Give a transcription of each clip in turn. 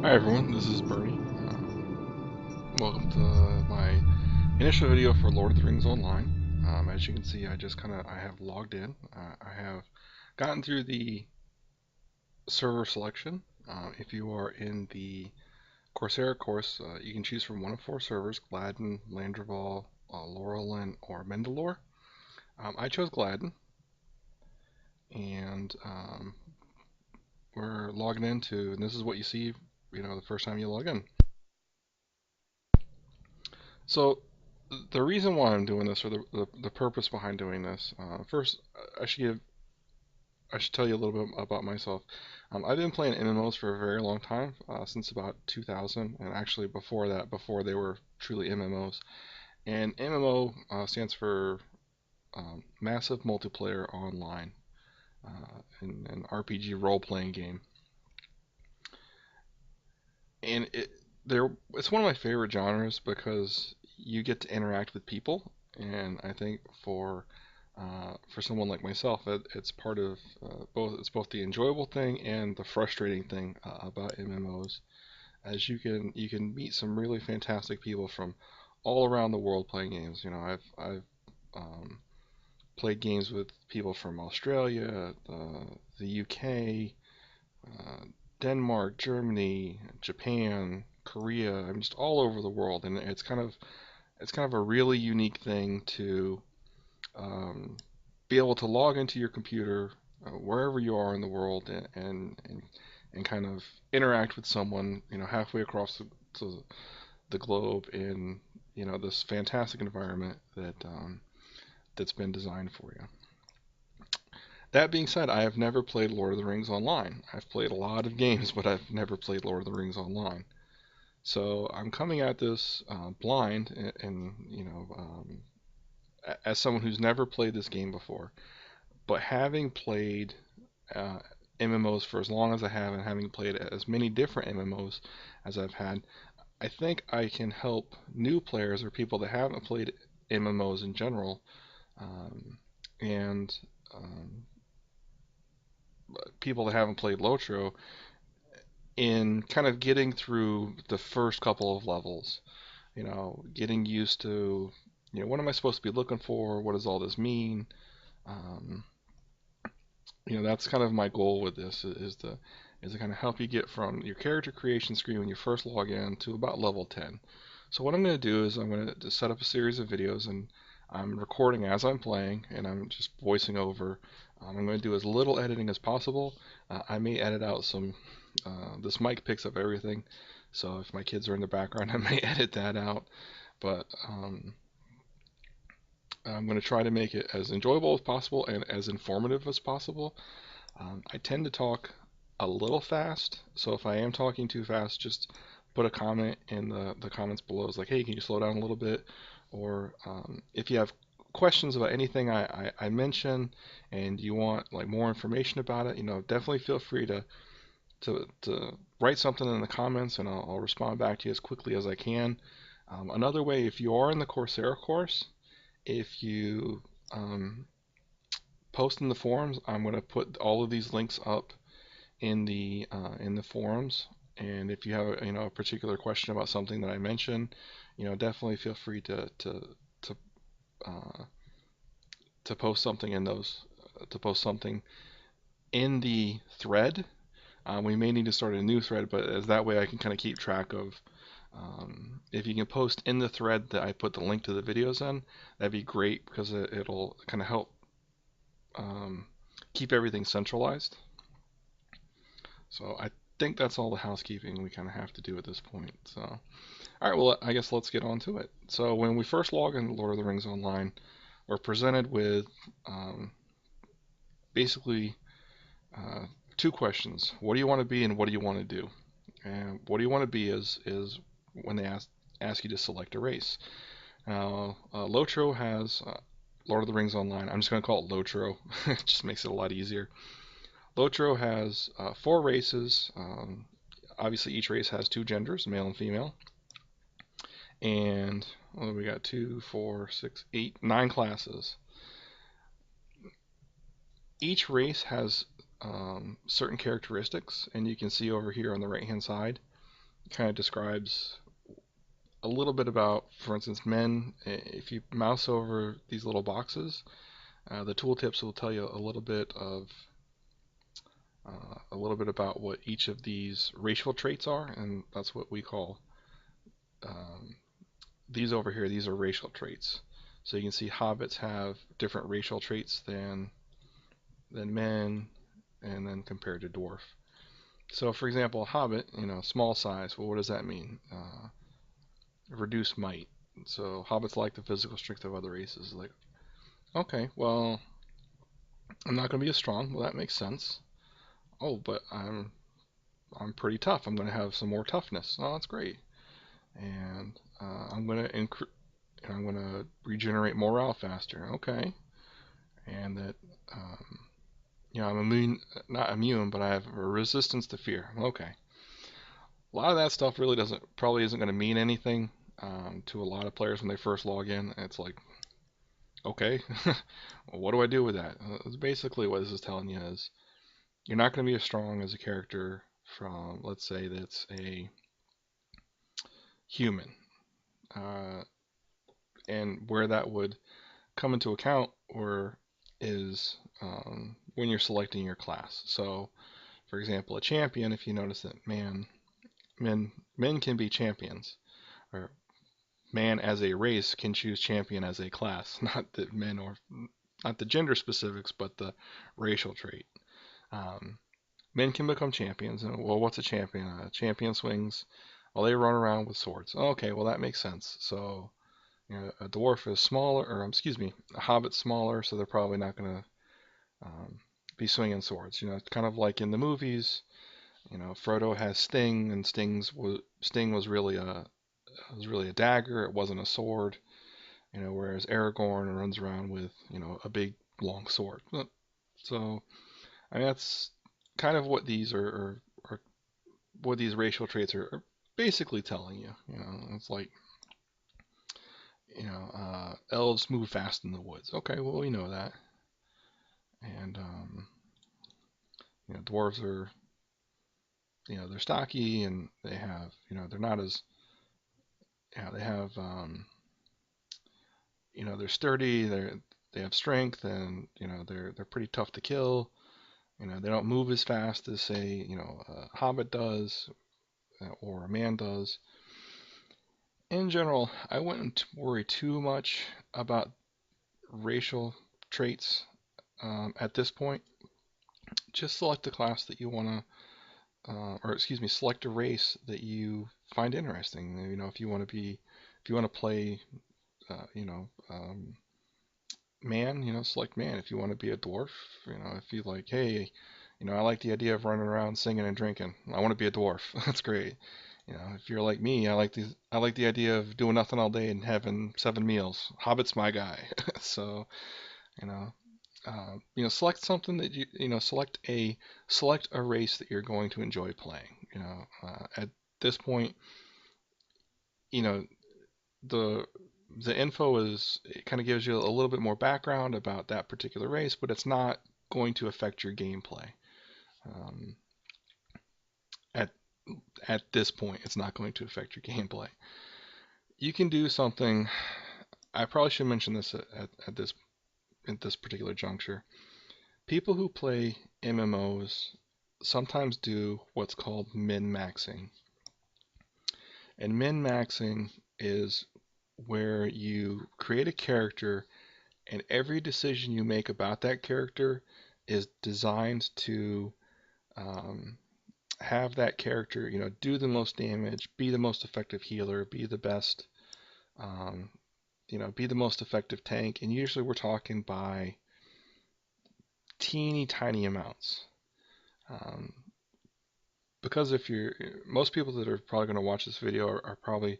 Hi everyone, this is Bernie. Welcome to my initial video for Lord of the Rings Online. As you can see, I have logged in. I have gotten through the server selection. If you are in the Coursera course, you can choose from one of four servers: Gladden, Landreval, Laurelin, or Mandalore. I chose Gladden, and we're logging into, and this is what you see, the first time you log in. So the reason why I'm doing this, or the purpose behind doing this, first I should tell you a little bit about myself. I've been playing MMOs for a very long time, since about 2000, and actually before that, before they were truly MMOs. And MMO stands for Massive Multiplayer Online, an RPG role-playing game. And it's one of my favorite genres because you get to interact with people, and I think for someone like myself, it's part of both the enjoyable thing and the frustrating thing about MMOs, as you can meet some really fantastic people from all around the world playing games. I've um, played games with people from Australia, the UK, uh, Denmark, Germany, Japan, Korea. I'm just all over the world, and it's kind of a really unique thing to um, be able to log into your computer wherever you are in the world and kind of interact with someone halfway across the globe in this fantastic environment that's been designed for you. That being said, I have never played Lord of the Rings Online. I've played a lot of games, but I've never played Lord of the Rings Online. So I'm coming at this blind, and as someone who's never played this game before, but having played uh, MMOs for as long as I have, and having played as many different MMOs as I've had, I think I can help new players or people that haven't played MMOs in general, um, and um, people that haven't played LoTRO in kind of getting through the first couple of levels. Getting used to, what am I supposed to be looking for? What does all this mean? Um, that's kind of my goal with this is to kind of help you get from your character creation screen when you first log in to about level 10. So what I'm going to do is I'm going to set up a series of videos, and I'm recording as I'm playing, and I'm just voicing over. I'm going to do as little editing as possible. I may edit out some. This mic picks up everything, so if my kids are in the background, I may edit that out. But I'm going to try to make it as enjoyable as possible and as informative as possible. I tend to talk a little fast, so if I am talking too fast, just put a comment in the comments below. It's like, hey, can you slow down a little bit? Or if you have questions about anything I mention and you want like more information about it, definitely feel free to write something in the comments, and I'll respond back to you as quickly as I can. Another way, if you are in the Coursera course, if you post in the forums, I'm going to put all of these links up in the forums. And if you have a particular question about something that I mentioned, definitely feel free to uh, to post something in those to post something in the thread. We may need to start a new thread, but as that way I can kind of keep track of. If you can post in the thread that I put the link to the videos in, that'd be great because it'll kind of help um, keep everything centralized. So I think that's all the housekeeping we kind of have to do at this point. So, all right, well, I guess let's get on to it. So when we first log into Lord of the Rings Online, we're presented with um, basically uh, two questions: what do you want to be, and what do you want to do? And what do you want to be is when they ask you to select a race. Now, LoTRO has Lord of the Rings Online. I'm just going to call it LoTRO. It just makes it a lot easier. LoTRO has four races. Obviously, each race has two genders, male and female. And we got 2, 4, 6, 8, 9 classes. Each race has certain characteristics, and you can see over here on the right hand side. kind of describes a little bit about, for instance, men. If you mouse over these little boxes, the tooltips will tell you a little bit about what each of these racial traits are, and that's what we call um, these over here. These are racial traits. So you can see hobbits have different racial traits than men, and then compared to dwarf. So, for example, a hobbit, small size. Well, what does that mean? Reduced might. So hobbits lack the physical strength of other races. Like, okay, well, I'm not going to be as strong. Well, that makes sense. Oh, but I'm pretty tough. I'm going to have some more toughness. Oh, that's great. And I'm going to regenerate morale faster. Okay, and that um, I'm immune, not immune, but I have a resistance to fear. Okay, a lot of that stuff really probably isn't going to mean anything to a lot of players when they first log in. It's like, okay, well, what do I do with that? It's basically what this is telling you is you're not going to be as strong as a character from, let's say, that's a human. Uh, and where that would come into account is when you're selecting your class. So, for example, a champion, if you notice that men can be champions, or man as a race can choose champion as a class, not the gender specifics, but the racial trait. Um, Men can become champions. And, well, what's a champion? A champion swings. Well, they run around with swords. Okay, well that makes sense. So, a dwarf is smaller, or excuse me, a hobbit's smaller, so they're probably not going to be swinging swords. It's kind of like in the movies. Frodo has Sting, and Sting was really a dagger. It wasn't a sword. Whereas Aragorn runs around with a big long sword. So I mean that's kind of what these are what these racial traits are basically telling you. It's like elves move fast in the woods. Okay, well we know that, and dwarves are they're stocky and they have they're not as they have they're sturdy. They have strength, and they're pretty tough to kill. They don't move as fast as say a hobbit does or a man does. In general, I wouldn't worry too much about racial traits at this point. Just select the class that you want to, or excuse me, select a race that you find interesting. If you want to play, man, select man. If you want to be a dwarf, if you like, hey, I like the idea of running around singing and drinking. I want to be a dwarf. That's great. If you're like me, I like the idea of doing nothing all day and having 7 meals. Hobbit's my guy. So, you know, select something that select a race that you're going to enjoy playing. At this point, you know, the the info it kind of gives you a little bit more background about that particular race, but it's not going to affect your gameplay. Um, at at this point, it's not going to affect your gameplay. You can do something. I probably should mention this at this particular juncture. People who play MMOs sometimes do what's called min-maxing. And min-maxing is where you create a character and every decision you make about that character is designed to um, have that character, do the most damage, be the most effective healer, be the best, um, be the most effective tank. And usually we're talking by teeny tiny amounts. Um, because if you're most people that are probably going to watch this video are probably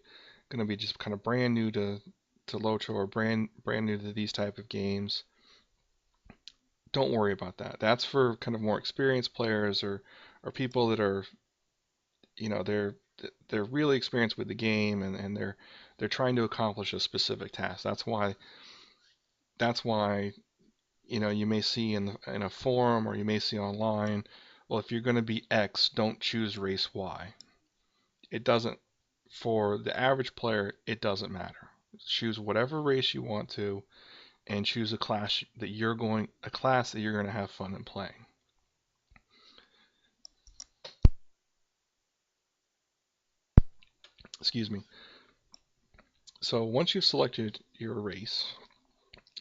going to be just kind of brand new to LoTRO or brand new to these type of games. Don't worry about that. That's for kind of more experienced players or people that are they're really experienced with the game and they're trying to accomplish a specific task. That's why you may see in a forum or you may see online, well, if you're going to be X, don't choose race Y. It doesn't, for the average player, it doesn't matter. Choose whatever race you want to, and choose a class that you're going to have fun in playing. Excuse me. So once you've selected your race,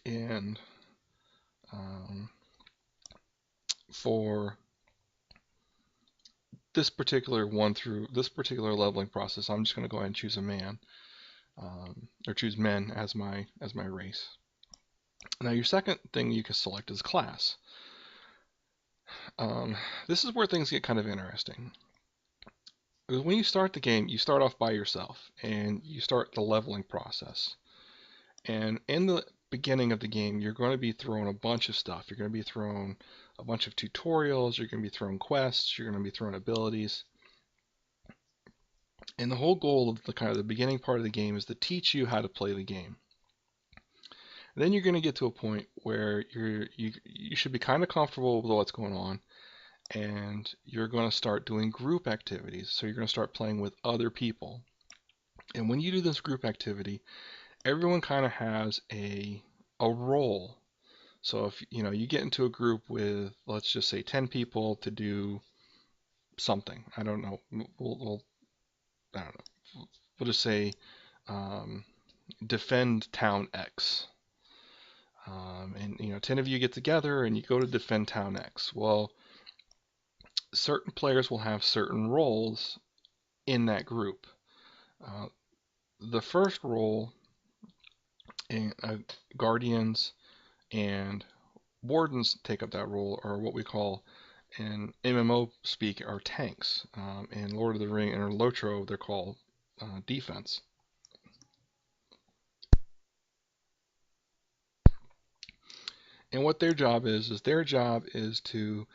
and um, for this particular leveling process, I'm just going to go ahead and choose a man, or choose men as my race. Now your second thing you can select is class. Um, this is where things get kind of interesting. Because when you start the game, you start off by yourself, and you start the leveling process. And in the beginning of the game, you're going to be thrown a bunch of stuff. You're going to be thrown a bunch of tutorials, you're going to be thrown quests, you're going to be thrown abilities. And the whole goal of the kind of the beginning part of the game is to teach you how to play the game. And then you're going to get to a point where you should be kind of comfortable with what's going on, and you're going to start doing group activities. So you're going to start playing with other people. And when you do this group activity, everyone kind of has a role. So if you get into a group with, let's just say, 10 people to do something. I don't know. I don't know. We'll just say um, defend town X. And 10 of you get together and you go to defend town X. Well, certain players will have certain roles in that group. Uh, the first role, guardians and wardens take up that role, or what we call in MMO speak are tanks. In Lord of the Ring and LoTRO, they're called defense. And what their job is their job is to,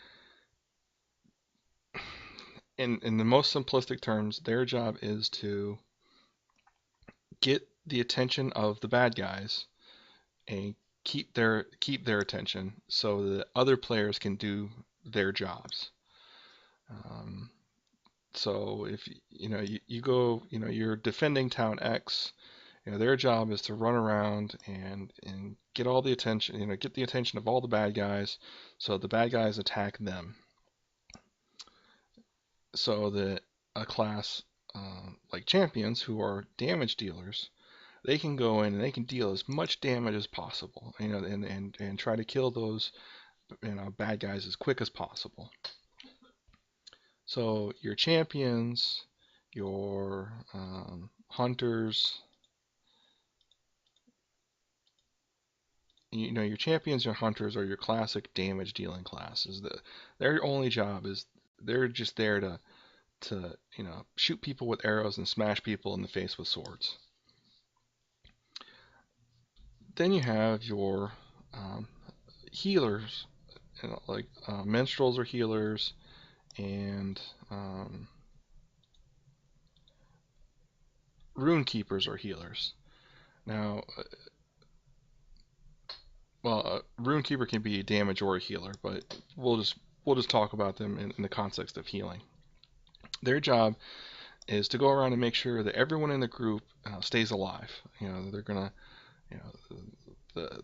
in the most simplistic terms, their job is to get the attention of the bad guys and keep their attention so that other players can do their jobs. Um, so if you go, you're defending town X. Their job is to run around and get all the attention, get the attention of all the bad guys, so the bad guys attack them. So that a class like champions, who are damage dealers, they can go in and they can deal as much damage as possible, and try to kill those bad guys as quick as possible. So your champions, your hunters, your champions and hunters are your classic damage dealing classes. Their only job is they're just there to shoot people with arrows and smash people in the face with swords. Then you have your healers, like minstrels are healers, and rune keepers are healers. Now, rune keeper can be a damage or a healer, but we'll just talk about them in the context of healing. Their job is to go around and make sure that everyone in the group stays alive. They're gonna, you know, the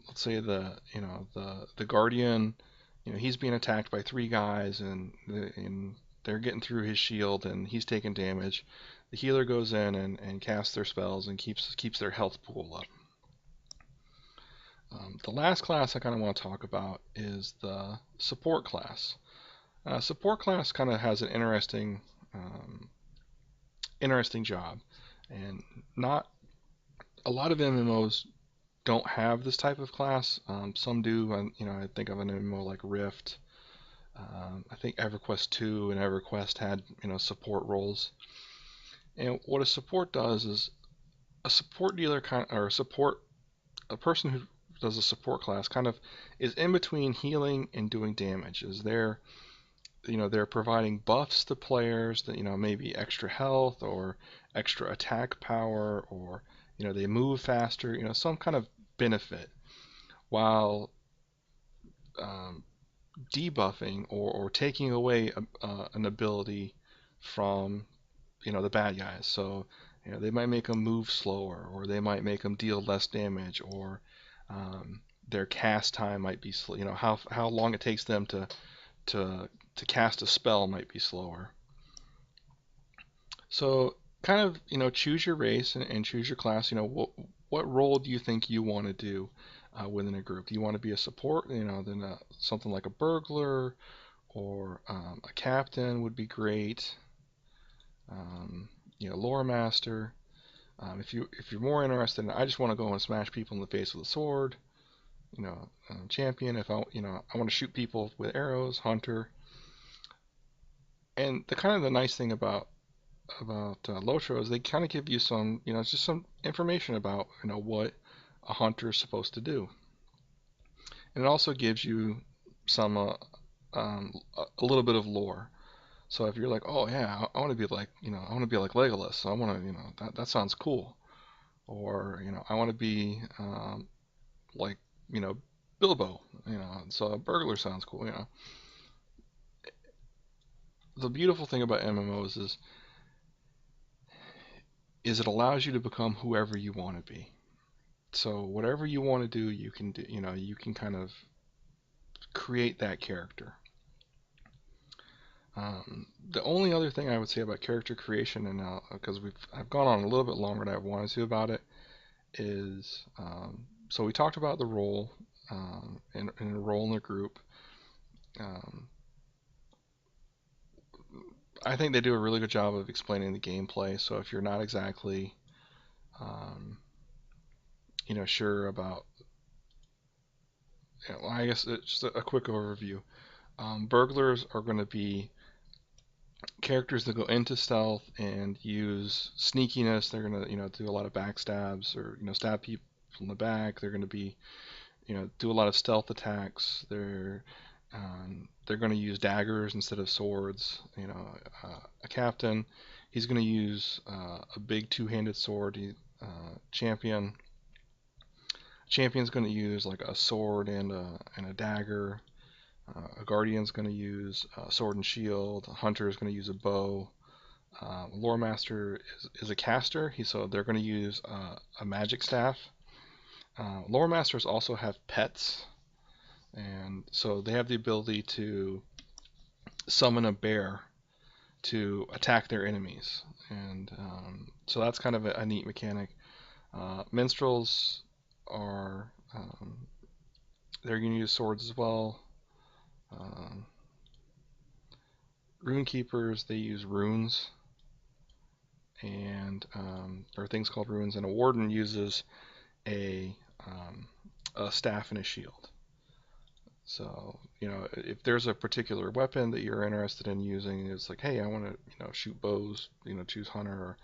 let's say the guardian, he's being attacked by three guys, and they're getting through his shield and he's taking damage. The healer goes in and casts their spells and keeps their health pool up. The last class I kind of want to talk about is the support class. Support class kind of has an interesting job, and not a lot of MMOs don't have this type of class. Some do. I think of an MMO like Rift. I think EverQuest 2 and EverQuest had support roles. And what a support does is a support dealer or a person who does a support class kind of is in between healing and doing damage. Is there they're providing buffs to players that maybe extra health or extra attack power, or they move faster, some kind of benefit, while um, debuffing or taking away an ability from the bad guys. So they might make them move slower, or they might make them deal less damage, or their cast time might be slow. How long it takes them to to cast a spell might be slower. So kind of choose your race and choose your class. What role do you think you want to do within a group? Do you want to be a support? Then something like a burglar or a captain would be great. Lore master. If you're more interested in, I just want to go and smash people in the face with a sword. Champion. If I want to shoot people with arrows. Hunter. And the nice thing about LoTRO is they kind of give you some, it's just some information about, what a hunter is supposed to do. And it also gives you some, a little bit of lore. So if you're like, oh yeah, I want to be like, I want to be like Legolas. So I want to, that sounds cool. Or, I want to be like, you know, Bilbo. So a burglar sounds cool. The beautiful thing about MMOs is it allows you to become whoever you want to be. So whatever you want to do, you can do. You can kind of create that character. The only other thing I would say about character creation, and because I've gone on a little bit longer than I wanted to about it, is so we talked about the role and a role in the group. Um, I think they do a really good job of explaining the gameplay. So if you're not exactly um, sure about, well, I guess it's just a quick overview. Burglars are going to be characters that go into stealth and use sneakiness. They're gonna, do a lot of backstabs or stab people in the back. They're gonna be, do a lot of stealth attacks. They're gonna use daggers instead of swords. A captain, he's gonna use a big two-handed sword. Champion. Champion's gonna use like a sword and a dagger. A guardian's going to use sword and shield. A hunter is going to use a bow. Lore master is a caster. So they're going to use a magic staff. Lore masters also have pets, and so they have the ability to summon a bear to attack their enemies, and so that's kind of a neat mechanic. Minstrels are they're going to use swords as well. Um, Rune keepers, they use runes, and there are things called runes, and a warden uses a a staff and a shield. So if there's a particular weapon that you're interested in using, it's like, hey, I want to shoot bows, choose hunter, or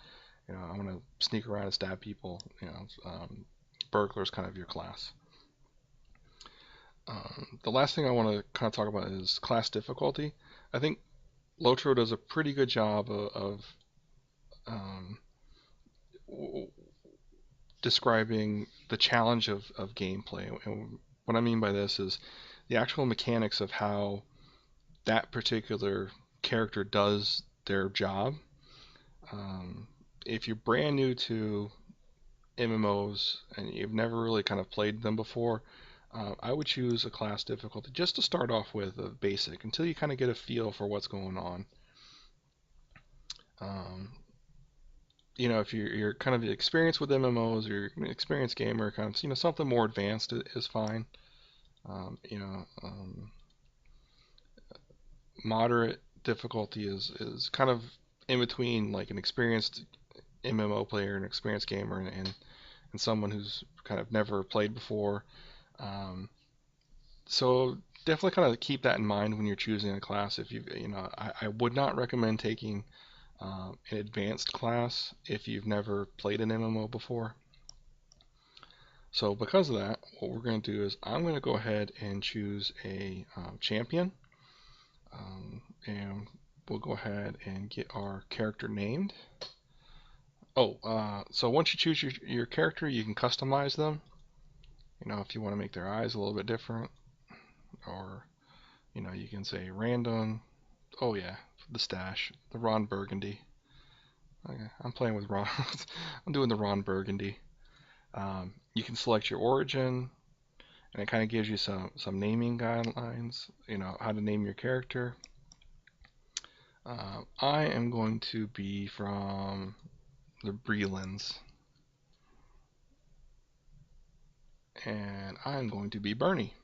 I want to sneak around and stab people. Burglar's kind of your class. The last thing I want to kind of talk about is class difficulty. I think LoTRO does a pretty good job of um, describing the challenge of gameplay. And what I mean by this is the actual mechanics of how that particular character does their job. If you're brand new to MMOs and you've never really kind of played them before, I would choose a class difficulty just to start off with a basic until you kind of get a feel for what's going on. Um, if you're kind of experienced with MMOs or you're an experienced gamer, kind of something more advanced is fine. Um, you know, um, Moderate difficulty is kind of in between like an experienced MMO player, an experienced gamer, and someone who's kind of never played before. Um, so definitely kind of keep that in mind when you're choosing a class. If I would not recommend taking an advanced class if you've never played an MMO before. So because of that, what we're going to do is I'm going to go ahead and choose a champion. And we'll go ahead and get our character named. So once you choose your character, you can customize them. If you want to make their eyes a little bit different, or you can say random. Oh yeah, the stash, the Ron Burgundy. Okay, I'm playing with Ron. I'm doing the Ron Burgundy. You can select your origin, and it kind of gives you some naming guidelines. You know how to name your character. I am going to be from the Brelands, and I'm going to be Bernie.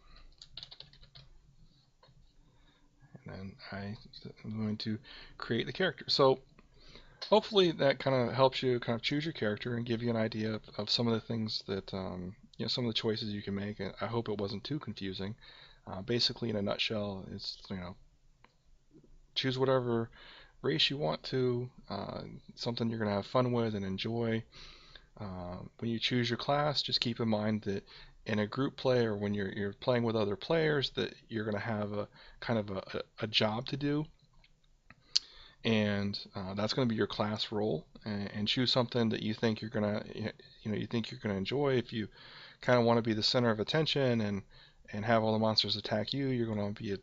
And then I'm going to create the character. So hopefully that kind of helps you kind of choose your character and give you an idea of some of the things that some of the choices you can make. And I hope it wasn't too confusing. Basically, in a nutshell, it's choose whatever race you want to, something you're gonna have fun with and enjoy. When you choose your class, just keep in mind that in a group play or when you're playing with other players, that you're gonna have a kind of a job to do, and that's going to be your class role. And choose something that you think you're gonna you think you're gonna enjoy. If you kind of want to be the center of attention and have all the monsters attack you, you're going to be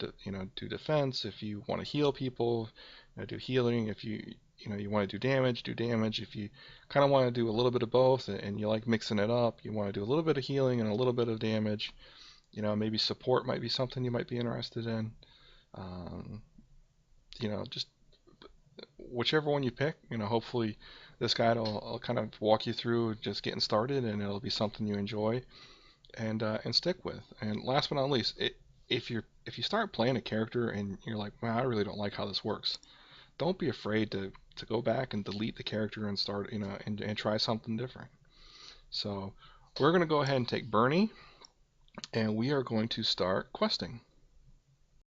do defense. If you want to heal people, do healing. If you want to do damage. If you kind of want to do a little bit of both and you like mixing it up, you want to do a little bit of healing and a little bit of damage. Maybe support might be something you might be interested in. Um, just whichever one you pick, hopefully this guide will kind of walk you through just getting started, and it'll be something you enjoy and stick with. And last but not least, if you start playing a character and you're like, wow, I really don't like how this works, don't be afraid to go back and delete the character and start, and try something different. So we're going to go ahead and take Bernie, and we are going to start questing.